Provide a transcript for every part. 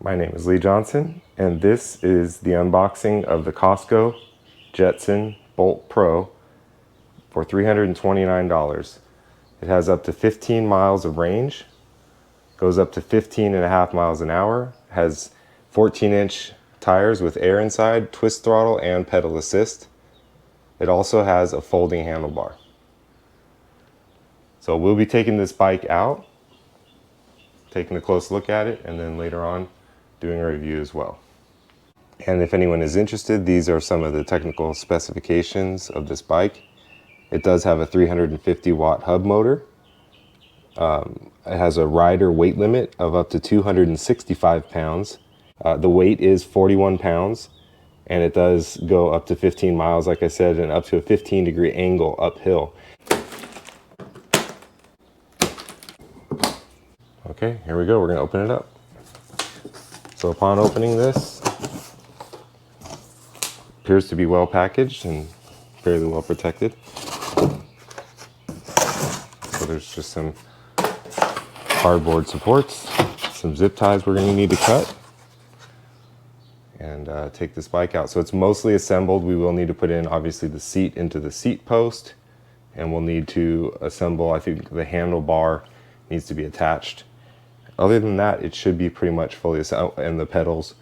My name is Lee Johnson, and this is the unboxing of the Costco Jetson Bolt Pro for $329. It has up to 15 miles of range, goes up to 15.5 miles an hour, has 14-inch tires with air inside, twist throttle, and pedal assist. It also has a folding handlebar. So we'll be taking this bike out, taking a close look at it, and then later on doing a review as well. And if anyone is interested, these are some of the technical specifications of this bike. It does have a 350 watt hub motor. It has a rider weight limit of up to 265 pounds. The weight is 41 pounds, and it does go up to 15 miles, like I said, and up to a 15-degree angle uphill. Okay, here we go. We're going to open it up. So upon opening this, appears to be well packaged and fairly well protected. So there's just some cardboard supports, some zip ties we're going to need to cut, and take this bike out. So it's mostly assembled. We will need to put in, obviously, the seat into the seat post, and we'll need to assemble, I think the handlebar needs to be attached. Other than that, it should be pretty much fully assembled, and the pedals,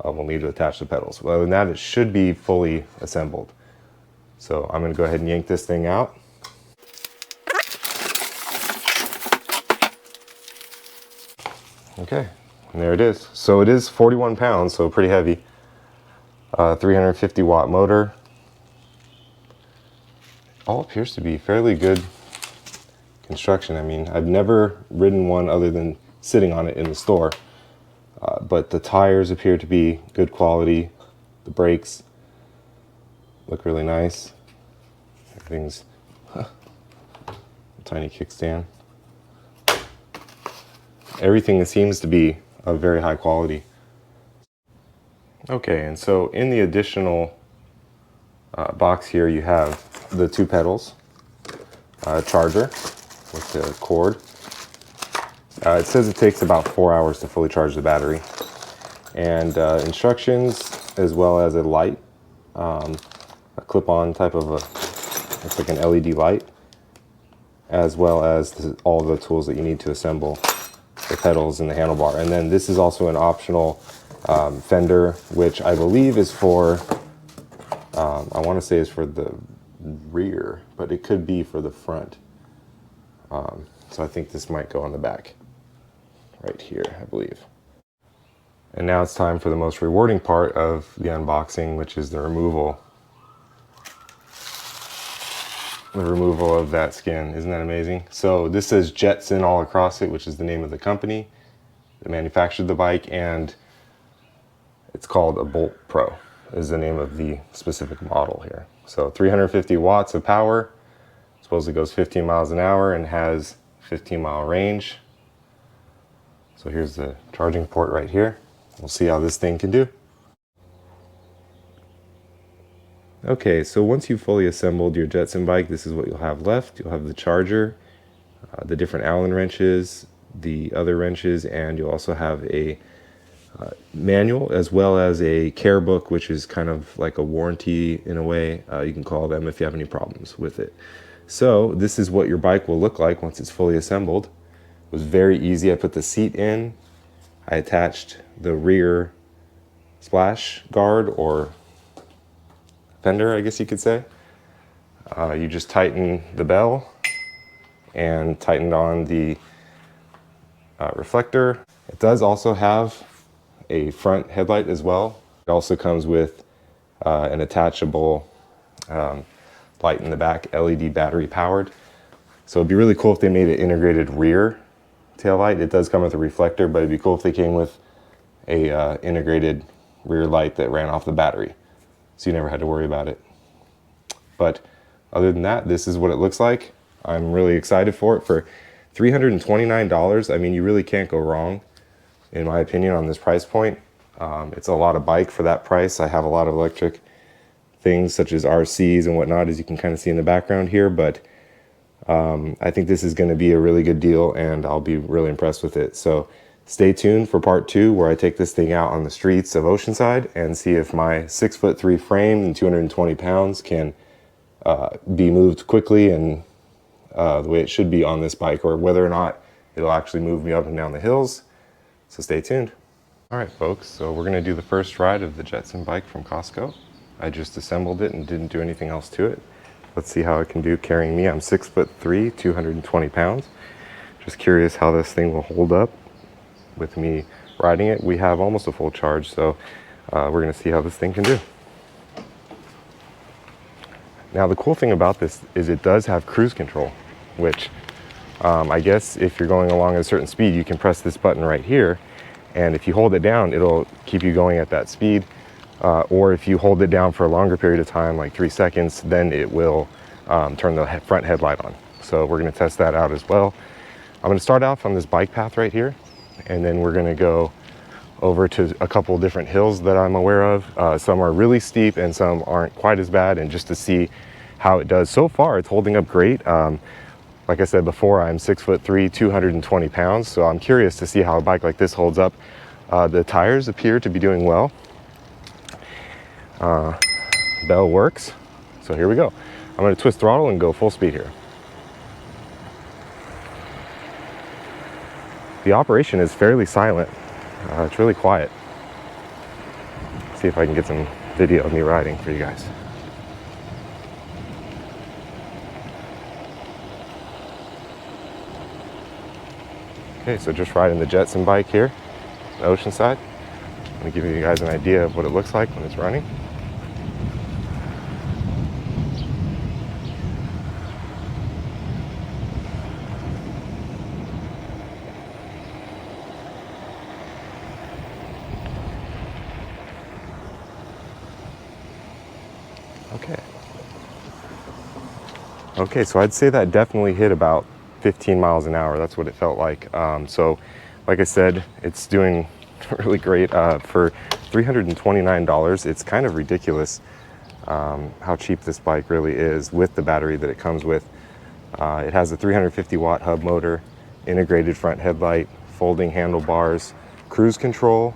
we'll need to attach the pedals. Other than that, it should be fully assembled. So I'm going to go ahead and yank this thing out. Okay, and there it is. So it is 41 pounds, so pretty heavy. 350 watt motor. All appears to be fairly good construction. I mean, I've never ridden one other than sitting on it in the store, but the tires appear to be good quality. The brakes look really nice. Everything's a tiny kickstand. Everything seems to be of very high quality. Okay, and so in the additional box here, you have the two pedals, charger with the cord. It says it takes about 4 hours to fully charge the battery, and instructions, as well as a light, a clip-on type of it's like an LED light, as well as all the tools that you need to assemble the pedals and the handlebar. And then this is also an optional fender, which I believe is for, I want to say is for the rear, but it could be for the front. So I think this might go on the back, right here, I believe. And now it's time for the most rewarding part of the unboxing, which is the removal. The removal of that skin. Isn't that amazing? So this says Jetson all across it, which is the name of the company that manufactured the bike, and it's called a Bolt Pro is the name of the specific model here. So 350 watts of power, supposedly goes 15 miles an hour and has 15-mile range. So here's the charging port right here. We'll see how this thing can do. Okay, so once you've fully assembled your Jetson bike, this is what you'll have left. You'll have the charger, the different Allen wrenches, the other wrenches, and you'll also have a manual as well as a care book, which is kind of like a warranty in a way. You can call them if you have any problems with it. So this is what your bike will look like once it's fully assembled. It was very easy. I put the seat in, I attached the rear splash guard or fender, I guess you could say. You just tighten the bell and tightened on the reflector. It does also have a front headlight as well. It also comes with an attachable light in the back, LED battery powered. So it'd be really cool if they made an integrated rear tail light. It does come with a reflector, but it'd be cool if they came with a integrated rear light that ran off the battery, so you never had to worry about it. But other than that, this is what it looks like. I'm really excited for it. For $329, I mean, you really can't go wrong, in my opinion, on this price point. It's a lot of bike for that price. I have a lot of electric things such as RCs and whatnot, as you can kind of see in the background here, but I think this is going to be a really good deal, and I'll be really impressed with it. So Stay tuned for part 2, where I take this thing out on the streets of Oceanside and see if my 6'3" frame and 220 pounds can be moved quickly and the way it should be on this bike, or whether or not it'll actually move me up and down the hills. So stay tuned. All right, folks, so we're gonna do the first ride of the Jetson bike from Costco. I just assembled it and didn't do anything else to it. Let's see how it can do carrying me. I'm 6'3", 220 pounds. Just curious how this thing will hold up with me riding it. We have almost a full charge, so we're gonna see how this thing can do. Now, the cool thing about this is it does have cruise control, which I guess if you're going along at a certain speed, you can press this button right here, and if you hold it down, it'll keep you going at that speed. Or if you hold it down for a longer period of time, like 3 seconds, then it will turn the front headlight on. So we're gonna test that out as well. I'm gonna start off on this bike path right here, and then we're gonna go over to a couple different hills that I'm aware of. Some are really steep and some aren't quite as bad, and just to see how it does. So far, it's holding up great. Like I said before, I'm 6'3", 220 pounds, so I'm curious to see how a bike like this holds up. The tires appear to be doing well. Bell works, so here we go. I'm going to twist throttle and go full speed here. The operation is fairly silent. It's really quiet. Let's see if I can get some video of me riding for you guys. Okay, so just riding the Jetson bike here, Oceanside. I'm going to give you guys an idea of what it looks like when it's running. Okay, so I'd say that definitely hit about 15 miles an hour. That's what it felt like. So like I said, it's doing really great. For $329, it's kind of ridiculous how cheap this bike really is with the battery that it comes with. It has a 350 watt hub motor, integrated front headlight, folding handlebars, cruise control.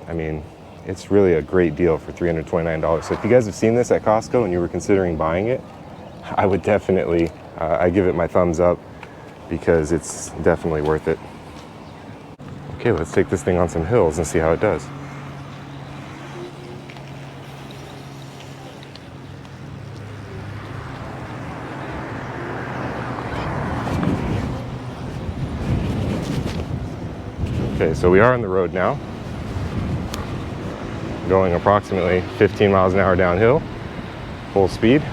I mean, it's really a great deal for $329. So if you guys have seen this at Costco and you were considering buying it, I would definitely, I give it my thumbs up, because it's definitely worth it. Okay, let's take this thing on some hills and see how it does. Okay, so we are on the road now, going approximately 15 miles an hour downhill, full speed.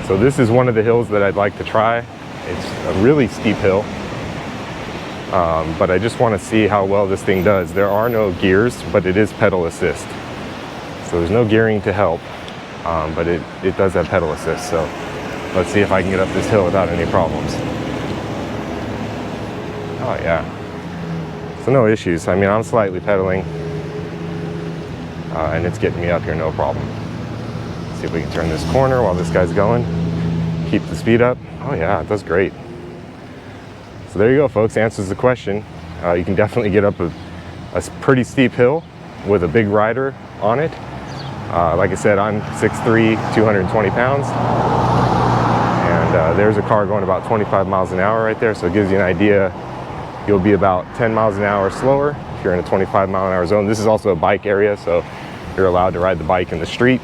So this is one of the hills that I'd like to try. It's a really steep hill. But I just want to see how well this thing does. There are no gears, but it is pedal assist. So there's no gearing to help, but it does have pedal assist. So let's see if I can get up this hill without any problems. Oh yeah, so no issues. I mean, I'm slightly pedaling, and it's getting me up here no problem. Let's see if we can turn this corner while this guy's going. Keep the speed up. Oh yeah, it does great. So there you go, folks, answers the question. You can definitely get up a pretty steep hill with a big rider on it. Like I said, I'm 6'3", 220 pounds. And there's a car going about 25 miles an hour right there, so it gives you an idea. You'll be about 10 miles an hour slower if you're in a 25 mile an hour zone. This is also a bike area, so you're allowed to ride the bike in the street.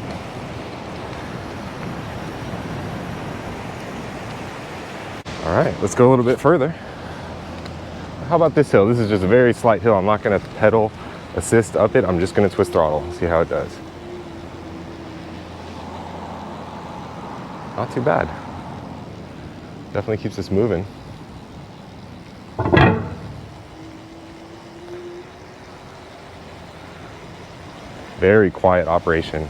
All right, let's go a little bit further. How about this hill? This is just a very slight hill. I'm not gonna pedal assist up it. I'm just gonna twist throttle, see how it does. Not too bad. Definitely keeps us moving. Very quiet operation.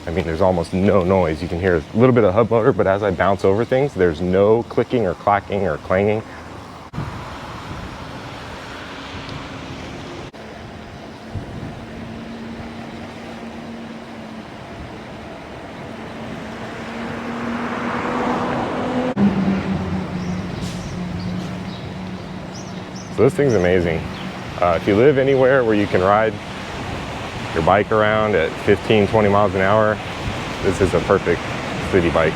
I mean, there's almost no noise. You can hear a little bit of hub motor, but as I bounce over things, there's no clicking or clacking or clanging. So this thing's amazing. If you live anywhere where you can ride your bike around at 15, 20 miles an hour, this is a perfect city bike.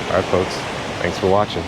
All right, folks, thanks for watching.